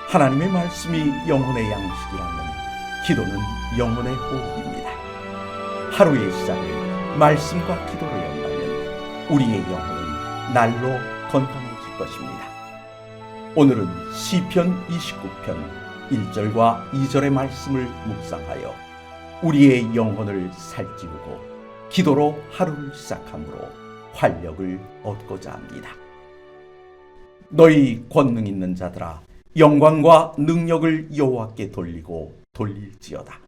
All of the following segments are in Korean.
하나님의 말씀이 영혼의 양식이라면 기도는 영혼의 호흡입니다. 하루의 시작을 말씀과 기도로 연다면 우리의 영혼은 날로 건강해질 것입니다. 오늘은 시편 29편 1절과 2절의 말씀을 묵상하여 우리의 영혼을 살찌우고 기도로 하루를 시작함으로 활력을 얻고자 합니다. 너희 권능 있는 자들아, 영광과 능력을 여호와께 돌리고 돌릴지어다.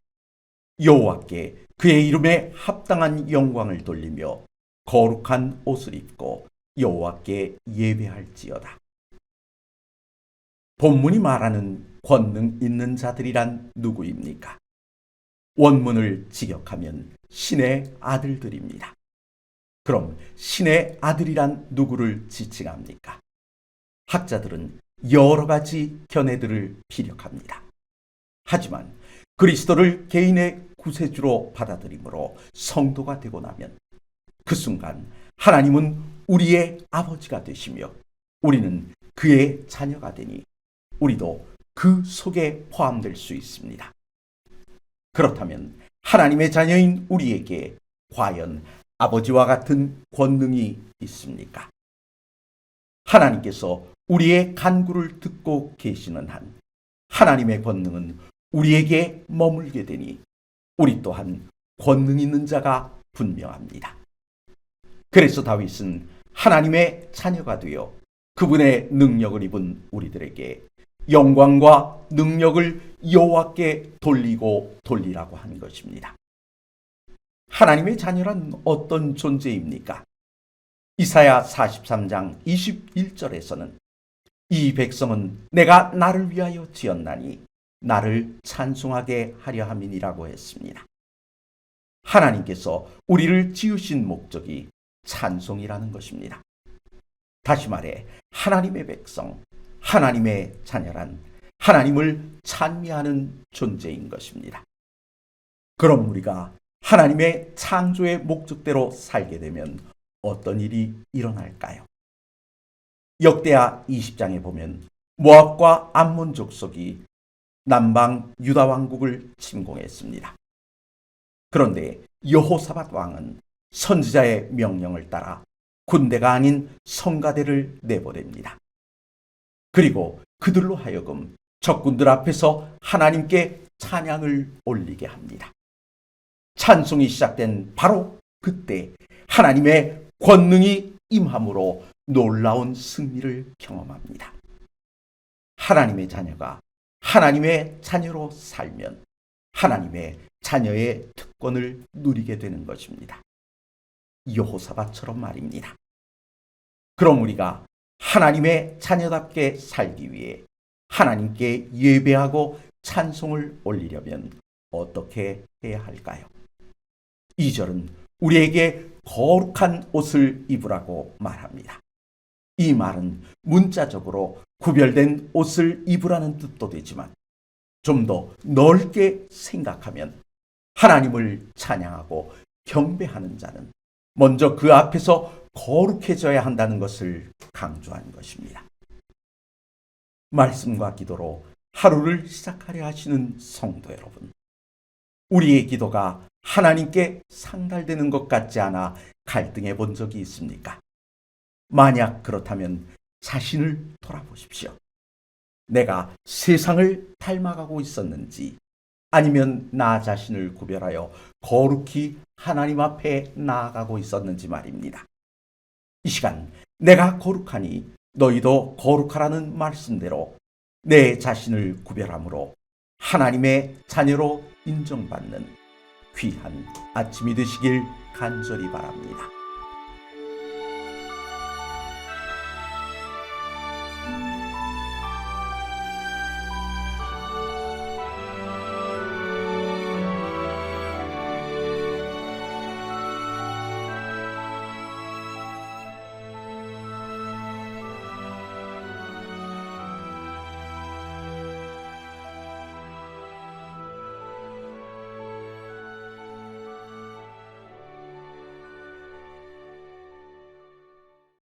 여호와께 그의 이름에 합당한 영광을 돌리며 거룩한 옷을 입고 여호와께 예배할지어다. 본문이 말하는 권능 있는 자들이란 누구입니까? 원문을 직역하면 신의 아들들입니다. 그럼 신의 아들이란 누구를 지칭합니까? 학자들은 여러 가지 견해들을 피력합니다. 하지만 그리스도를 개인의 구세주로 받아들이므로 성도가 되고 나면 그 순간 하나님은 우리의 아버지가 되시며 우리는 그의 자녀가 되니 우리도 그 속에 포함될 수 있습니다. 그렇다면 하나님의 자녀인 우리에게 과연 아버지와 같은 권능이 있습니까? 하나님께서 우리의 간구를 듣고 계시는 한 하나님의 권능은 우리에게 머물게 되니 우리 또한 권능 있는 자가 분명합니다. 그래서 다윗은 하나님의 자녀가 되어 그분의 능력을 입은 우리들에게 영광과 능력을 여호와께 돌리고 돌리라고 하는 것입니다. 하나님의 자녀란 어떤 존재입니까? 이사야 43장 21절에서는 이 백성은 내가 나를 위하여 지었나니 나를 찬송하게 하려 함이니라고 했습니다. 하나님께서 우리를 지으신 목적이 찬송이라는 것입니다. 다시 말해 하나님의 백성, 하나님의 자녀란 하나님을 찬미하는 존재인 것입니다. 그럼 우리가 하나님의 창조의 목적대로 살게 되면 어떤 일이 일어날까요? 역대하 20장에 보면 모압과 암몬 족속이 남방 유다 왕국을 침공했습니다. 그런데 여호사밧 왕은 선지자의 명령을 따라 군대가 아닌 성가대를 내보냅니다. 그리고 그들로 하여금 적군들 앞에서 하나님께 찬양을 올리게 합니다. 찬송이 시작된 바로 그때 하나님의 권능이 임함으로 놀라운 승리를 경험합니다. 하나님의 자녀가 하나님의 자녀로 살면 하나님의 자녀의 특권을 누리게 되는 것입니다. 여호사밧처럼 말입니다. 그럼 우리가 하나님의 자녀답게 살기 위해 하나님께 예배하고 찬송을 올리려면 어떻게 해야 할까요? 2절은 우리에게 거룩한 옷을 입으라고 말합니다. 이 말은 문자적으로 구별된 옷을 입으라는 뜻도 되지만 좀 더 넓게 생각하면 하나님을 찬양하고 경배하는 자는 먼저 그 앞에서 거룩해져야 한다는 것을 강조한 것입니다. 말씀과 기도로 하루를 시작하려 하시는 성도 여러분, 우리의 기도가 하나님께 상달되는 것 같지 않아 갈등해 본 적이 있습니까? 만약 그렇다면 자신을 돌아보십시오. 내가 세상을 닮아가고 있었는지 아니면 나 자신을 구별하여 거룩히 하나님 앞에 나아가고 있었는지 말입니다. 이 시간 내가 거룩하니 너희도 거룩하라는 말씀대로 내 자신을 구별함으로 하나님의 자녀로 인정받는 귀한 아침이 되시길 간절히 바랍니다.